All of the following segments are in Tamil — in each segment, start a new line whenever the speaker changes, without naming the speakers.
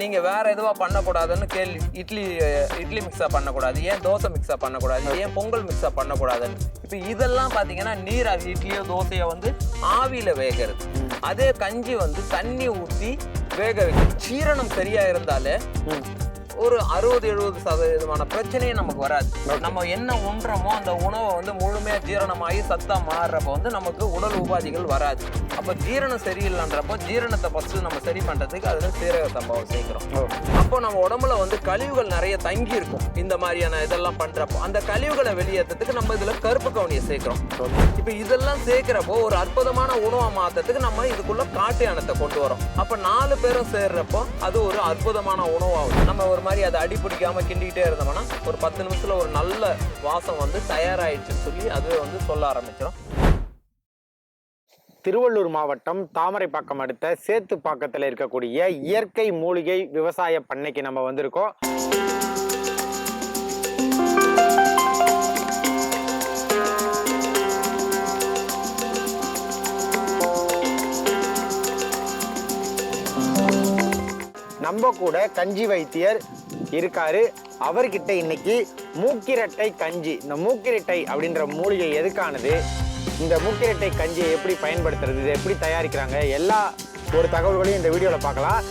நீங்க வேற எதுவா பண்ணக்கூடாதுன்னு கேள்வி. இட்லி மிக்ஸா பண்ணக்கூடாது, ஏன் தோசை மிக்ஸா பண்ணக்கூடாது, ஏன் பொங்கல் மிக்ஸா பண்ணக்கூடாதுன்னு. இப்போ இதெல்லாம் பாத்தீங்கன்னா நீராவி இட்லியோ தோசையோ வந்து ஆவியில வேகிறது. அதே கஞ்சி வந்து தண்ணி ஊற்றி வேக வைக்கும். ஜீரணம் சரியா இருந்தாலே ஒரு 60-70% பிரச்சனையே நமக்கு வராது. நம்ம என்ன உண்றோமோ அந்த உணவை வந்து முழுமையா ஜீரணமாகி சத்தா மாறுறப்ப வந்து நமக்கு உடல் உபாதிகள் வராது. அப்ப ஜீரணம் சரியில்லைன்றப்போ ஜீரணத்தை ஃபர்ஸ்ட் நம்ம சரி பண்றதுக்கு அதுல சீரக சம்பாவை சேர்க்கிறோம். அப்போ நம்ம உடம்புல வந்து கழிவுகள் நிறைய தங்கி இருக்கும். இந்த மாதிரியான இதெல்லாம் பண்றப்போ அந்த கழிவுகளை வெளியேற்றத்துக்கு நம்ம இதுல கருப்பு கவுனியை சேர்க்கிறோம். இப்ப இதெல்லாம் சேர்க்கிறப்போ ஒரு அற்புதமான உணவை மாற்றத்துக்கு நம்ம இதுக்குள்ள காட்டு யானத்தை கொண்டு வரோம். அப்ப 4 பேரும் சேர்றப்போ அது ஒரு அற்புதமான உணவாகும். நம்ம ஒரு மாதிரி அதை அடி பிடிக்காம கிண்டிக்கிட்டே இருந்தோம்னா ஒரு 10 நிமிஷத்துல ஒரு நல்ல வாசம் வந்து தயாராயிடுச்சுன்னு சொல்லி அது வந்து சொல்ல ஆரம்பிச்சிடும்.
திருவள்ளூர் மாவட்டம் தாமரைப்பாக்கம் அடுத்த சேத்துப்பாக்கத்தில் இருக்கக்கூடிய இயற்கை மூலிகை விவசாய பண்ணைக்கு நம்ம வந்திருக்கோம். நம்ம கூட கஞ்சி வைத்தியர் இருக்காரு. அவர்கிட்ட இன்னைக்கு மூக்கிரட்டை கஞ்சி, இந்த மூக்கிரட்டை அப்படின்ற மூலிகை எதுக்கானது, இந்த மூக்கிரட்டை கஞ்சியை எப்படி பயன்படுத்துறது, இதை எப்படி தயாரிக்கிறாங்க, எல்லா ஒரு தகவல்களையும் இந்த வீடியோவில் பார்க்கலாம்.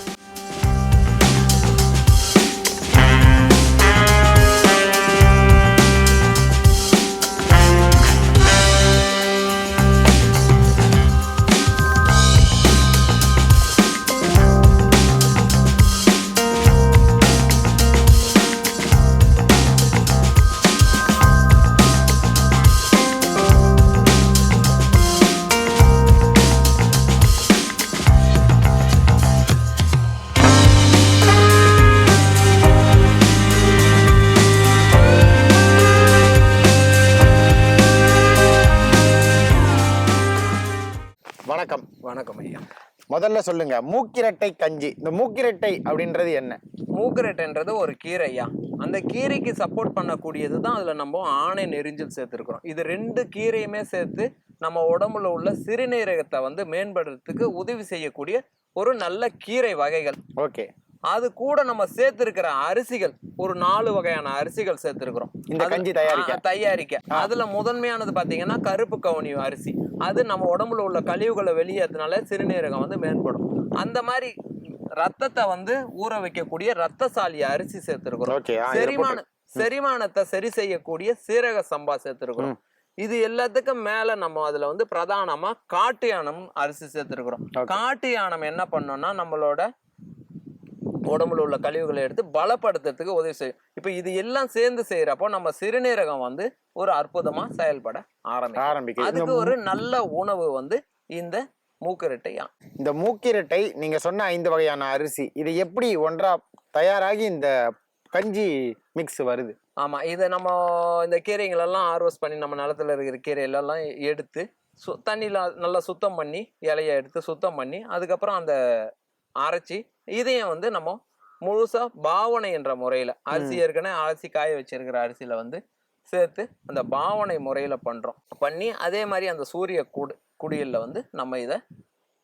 வணக்கம் ஐயா.
முதல்ல சொல்லுங்க, மூக்கிரட்டை கஞ்சி, இந்த மூக்கிரட்டை அப்படின்றது என்ன?
மூக்கிரட்டைன்றது ஒரு கீரை ஐயா. அந்த கீரைக்கு சப்போர்ட் பண்ணக்கூடியது தான் அதில் நம்ம ஆணை நெரிஞ்சல் சேர்த்துருக்குறோம். இது 2 கீரையுமே சேர்த்து நம்ம உடம்புல உள்ள சிறுநீரகத்தை வந்து மேம்படுறதுக்கு உதவி செய்யக்கூடிய ஒரு நல்ல கீரை வகைகள்.
ஓகே.
அது கூட நம்ம சேர்த்திருக்கிற அரிசிகள் ஒரு 4 வகையான அரிசிகள் சேர்த்திருக்கிறோம்
இந்த கஞ்சி
தயாரிக்க. அதுல முதன்மையானது பாத்தீங்கன்னா கருப்பு கவுனி அரிசி. அது நம்ம உடம்புல உள்ள கழிவுகளை வெளியேறதுனால சிறுநீரகம் வந்து மேம்படும். அந்த மாதிரி ரத்தத்தை வந்து ஊற வைக்கக்கூடிய ரத்தசாலி அரிசி சேர்த்திருக்கிறோம். செரிமானத்தை சரி செய்யக்கூடிய சீரக சம்பா சேர்த்திருக்கிறோம். இது எல்லாத்துக்கும் மேல நம்ம அதுல வந்து பிரதானமா காட்டு யானம் அரிசி சேர்த்திருக்கிறோம். காட்டு யானம் என்ன பண்ணோம்னா நம்மளோட உடம்புல உள்ள கழிவுகளை எடுத்து பலப்படுத்துறதுக்கு உதவி செய்யும். இப்ப இது எல்லாம் சேர்ந்து செய்யறப்போ நம்ம சிறுநீரகம் வந்து ஒரு அற்புதமா செயல்பட ஆரம்பிக்கும். அதுக்கு ஒரு நல்ல உணவு வந்து இந்த மூக்கிரட்டை.
இந்த மூக்கிரட்டை நீங்க சொன்ன 5 வகையான அரிசி, இது எப்படி ஒன்றா தயாராகி இந்த கஞ்சி மிக்ஸ் வருது?
ஆமா, இதை நம்ம இந்த கீரைகள் எல்லாம் ஹார்வெஸ்ட் பண்ணி நம்ம நிலத்துல இருக்கிற கீரைகளெல்லாம் எடுத்து தண்ணியில நல்லா சுத்தம் பண்ணி இலைய எடுத்து சுத்தம் பண்ணி அதுக்கப்புறம் அந்த அரைச்சி இதையும் வந்து நம்ம முழுசா பாவனை என்ற முறையில அரிசி ஏற்கனவே அரிசி காய வச்சிருக்கிற அரிசியில வந்து சேர்த்து அந்த பாவனை முறையில பண்ணி அதே மாதிரி அந்த சூரிய குடியல்ல வந்து நம்ம இதை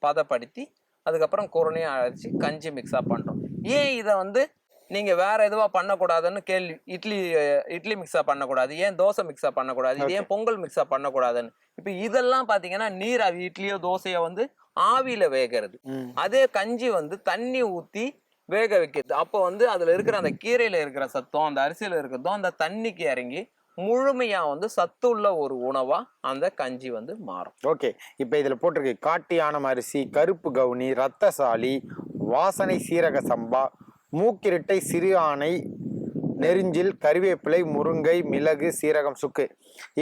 பதப்படுத்தி அதுக்கப்புறம் குருணையா அரைச்சி கஞ்சி மிக்ஸா பண்றோம். ஏன் இதை வந்து நீங்க வேற எதுவா பண்ணக்கூடாதுன்னு கேள்வி. இட்லி மிக்ஸா பண்ணக்கூடாது, ஏன் தோசை மிக்ஸா பண்ணக்கூடாது, ஏன் பொங்கல் மிக்ஸா பண்ணக்கூடாதுன்னு. இப்ப இதெல்லாம் பாத்தீங்கன்னா நீராவி இட்லியோ தோசையோ வந்து ஆவியில வேகிறது. அதே கஞ்சி வந்து தண்ணி ஊத்தி வேக வைக்கிறது. அப்போ வந்து அதுல இருக்கிற அந்த கீரையில இருக்கிற சத்தம் அந்த அரிசியில இருக்கிறதும் அந்த தண்ணிக்கு இறங்கி முழுமையா வந்து சத்துள்ள ஒரு உணவா அந்த கஞ்சி வந்து மாறும்.
ஓகே. இப்ப இதுல போட்டிருக்கு காட்டு யானம் அரிசி, கருப்பு கவுனி, ரத்தசாலி, வாசனை சீரக சம்பா, மூக்கிரட்டை, சிறு ஆணை நெரிஞ்சில், கறிவேப்பிலை, முருங்கை, மிளகு, சீரகம், சுக்கு.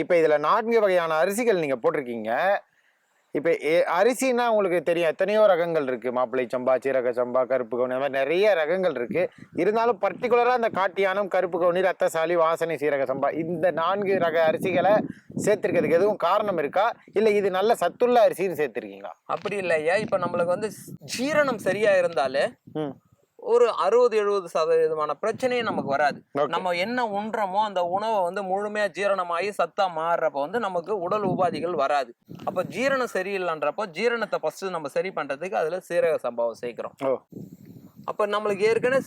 இப்ப இதுல 4 வகையான அரிசிகள் நீங்க போட்டிருக்கீங்க. இப்போ அரிசின்னா உங்களுக்கு தெரியும் எத்தனையோ ரகங்கள் இருக்குது. மாப்பிள்ளை சம்பா, சீரக சம்பா, கருப்பு கவுனி, அந்த மாதிரி நிறைய ரகங்கள் இருக்குது. இருந்தாலும் பர்டிகுலராக இந்த காட்டு யானம், கருப்பு கவுனி, ரத்தசாலி, வாசனை சீரக சம்பா இந்த 4 ரக அரிசிகளை சேர்த்துருக்கிறதுக்கு எதுவும் காரணம் இருக்கா, இல்லை இது நல்ல சத்துள்ள அரிசின்னு சேர்த்துருக்கீங்களா?
அப்படி இல்லையா, இப்போ நம்மளுக்கு வந்து ஜீரணம் சரியா இருந்தாலே ஒரு 60-70% பிரச்சனையே நமக்கு வராது. நம்ம என்ன உண்றோமோ அந்த உணவை வந்து முழுமையா ஜீரணமாகி சத்தா மாறுறப்ப வந்து நமக்கு உடல் உபாதிகள் வராது. அப்ப ஜீரணம் சரியில்லைன்றப்போ ஜீரணத்தை ஃபர்ஸ்ட் நம்ம சரி பண்றதுக்கு அதுல சீரக சம்பாவை சேர்க்கிறோம். அப்போ நம்மளுக்கு ஏற்கனவே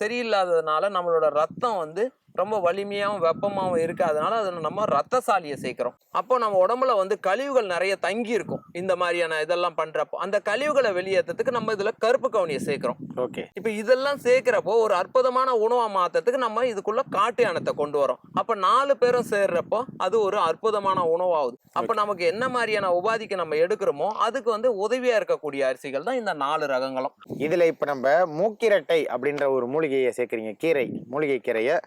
சரியில்லாததுனால நம்மளோட ரத்தம் வந்து ரொம்ப வலிமையாகவும் வெப்பமாகவும் இருக்காதனால அதில் நம்ம ரத்தசாலியை சேர்க்கிறோம். அப்போ நம்ம உடம்புல வந்து கழிவுகள் நிறைய தங்கி இருக்கும். இந்த மாதிரியான இதெல்லாம் பண்றப்போ அந்த கழிவுகளை வெளியேற்றத்துக்கு நம்ம இதுல கருப்பு கவுனியை சேர்க்கிறோம்.
ஓகே.
இப்போ இதெல்லாம் சேர்க்கிறப்போ ஒரு அற்புதமான உணவா மாற்றத்துக்கு நம்ம இதுக்குள்ள காட்டு யானத்தை கொண்டு வரோம். அப்போ 4 பேரும் சேர்றப்போ அது ஒரு அற்புதமான உணவாகுது. அப்போ நமக்கு என்ன மாதிரியான உபாதிக்கு நம்ம எடுக்கிறோமோ அதுக்கு வந்து உதவியா இருக்கக்கூடிய அரிசிகள் தான் இந்த 4 ரகங்களும்.
இதுல இப்ப நம்ம மூக்கிரட்டை அப்படின்ற ஒரு மூலிகையை சேர்க்குறீங்க, கீரை, மூலிகை கீரையை.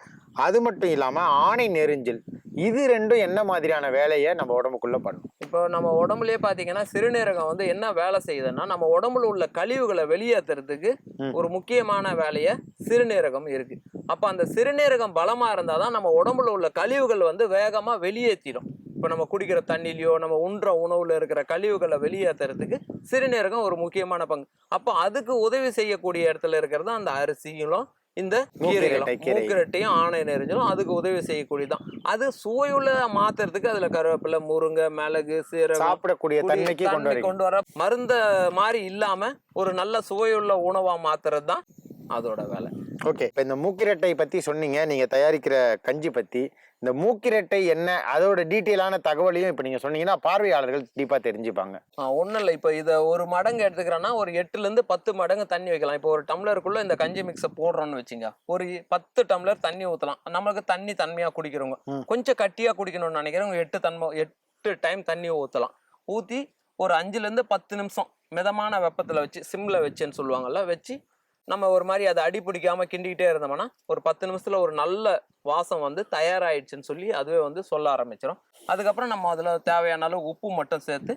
அது மட்டும் இல்லாம ஆணை நெரிஞ்சில், இது ரெண்டும் என்ன மாதிரியான வேலையை நம்ம உடம்புக்குள்ள பண்ணும்?
இப்போ நம்ம உடம்புலயே பாத்தீங்கன்னா சிறுநீரகம் வந்து என்ன வேலை செய்யுதுன்னா நம்ம உடம்புல உள்ள கழிவுகளை வெளியேற்றுறதுக்கு ஒரு முக்கியமான வேலையை சிறுநீரகம் இருக்கு. அப்ப அந்த சிறுநீரகம் பலமா இருந்தாதான் நம்ம உடம்புல உள்ள கழிவுகள் வந்து வேகமா வெளியேற்றிடும். இப்போ நம்ம குடிக்கிற தண்ணிலையோ நம்ம உண்ற உணவுல இருக்கிற கழிவுகளை வெளியேற்றுறதுக்கு சிறுநீரகம் ஒரு முக்கியமான பங்கு. அப்போ அதுக்கு உதவி செய்யக்கூடிய இடத்துல இருக்கிறது அந்த அரிசிகளும் இந்த கீரைகளும், மூக்கிரட்டையும் ஆணை நெரிஞ்சலும் அதுக்கு உதவி செய்யக்கூடியதான். அது சுவையுள்ள மாத்துறதுக்கு அதுல கருவேப்பிலை, முருங்கை, மிளகு, சீரகம்
சாப்பிடக்கூடிய தன்மைக்கு
கொண்டு வர மருந்த மாதிரி இல்லாம ஒரு நல்ல சுவையுள்ள உணவா மாத்துறது தான் அதோட வேலை.
ஓகே. இப்போ இந்த மூக்கிரட்டை பத்தி சொன்னீங்க, நீங்க தயாரிக்கிற கஞ்சி பத்தி. இந்த மூக்கிரட்டை என்ன, அதோட டீட்டெயிலான தகவலையும் இப்போ நீங்க சொன்னீங்கன்னா பார்வையாளர்கள் டீப்பா தெரிஞ்சுப்பாங்க.
ஒன்றும் இல்லை. இப்போ இதை ஒரு மடங்கு எடுத்துக்கிறோன்னா ஒரு 8லேருந்து 10 மடங்கு தண்ணி வைக்கலாம். இப்போ ஒரு டம்ளருக்குள்ள இந்த கஞ்சி மிக்ஸை போடுறோம்னு வச்சுங்க, ஒரு 10 டம்ளர் தண்ணி ஊற்றலாம். நம்மளுக்கு தண்ணி தன்மையா குடிக்கிறவங்க, கொஞ்சம் கட்டியா குடிக்கணும்னு நினைக்கிறவங்க 8 டைம் தண்ணி ஊற்றலாம். ஊற்றி ஒரு 5லேருந்து 10 நிமிஷம் மிதமான வெப்பத்தில் வச்சு, சிம்ல வச்சுன்னு சொல்லுவாங்கல்ல, வச்சு நம்ம ஒரு மாதிரி அதை அடி பிடிக்காம கிண்டிக்கிட்டே இருந்தோம்னா ஒரு 10 நிமிஷத்துல ஒரு நல்ல வாசம் வந்து தயாராகிடுச்சுன்னு சொல்லி அதுவே வந்து சொல்ல ஆரம்பிச்சிடும். அதுக்கப்புறம் நம்ம அதில் தேவையான அளவு உப்பு மட்டும் சேர்த்து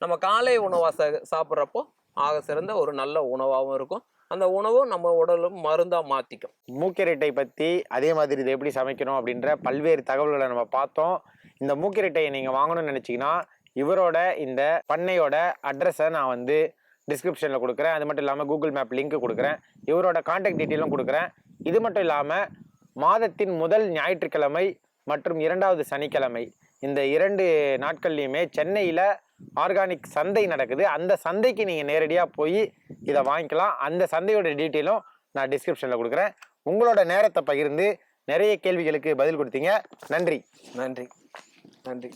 நம்ம காலை உணவாக சாப்பிட்றப்போ ஆக சிறந்த ஒரு நல்ல உணவாகவும் இருக்கும். அந்த உணவும் நம்ம உடலும் மருந்தா மாற்றிக்கும்.
மூக்கிரட்டை பற்றி, அதே மாதிரி இதை எப்படி சமைக்கணும் அப்படின்ற பல்வேறு தகவல்களை நம்ம பார்த்தோம். இந்த மூக்கிரட்டையை நீங்கள் வாங்கணும்னு நினச்சிங்கன்னா இவரோட இந்த பண்ணையோட அட்ரஸை நான் வந்து டிஸ்கிரிப்ஷனில் கொடுக்குறேன். அது மட்டும் இல்லாமல் கூகுள் மேப் லிங்க் கொடுக்குறேன். இவரோட கான்டாக்ட் டீட்டெயிலும் கொடுக்குறேன். இது மட்டும் இல்லாமல் மாதத்தின் முதல் ஞாயிற்றுக்கிழமை மற்றும் 2வது சனிக்கிழமை, இந்த 2 நாட்கள்லையுமே சென்னையில் ஆர்கானிக் சந்தை நடக்குது. அந்த சந்தைக்கு நீங்கள் நேரடியாக போய் இதை வாங்கிக்கலாம். அந்த சந்தையோட டீட்டெயிலும் நான் டிஸ்கிரிப்ஷனில் கொடுக்குறேன். உங்களோட நேரத்தை பகிர்ந்து நிறைய கேள்விகளுக்கு பதில் கொடுத்தீங்க. நன்றி.
நன்றி. நன்றி.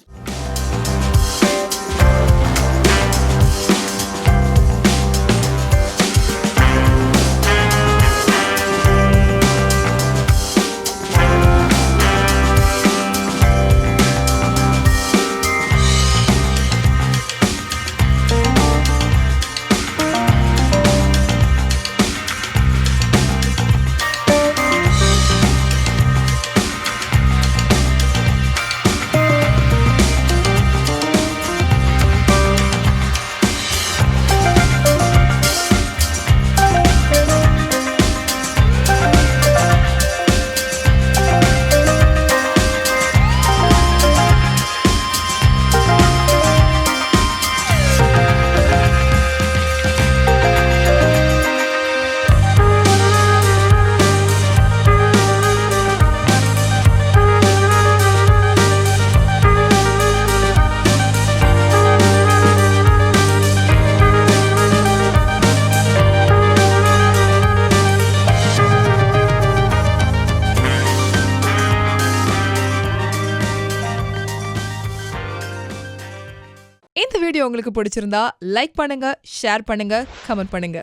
இந்த வீடியோ உங்களுக்கு பிடிச்சிருந்தா லைக் பண்ணுங்க, ஷேர் பண்ணுங்க, கமெண்ட் பண்ணுங்க.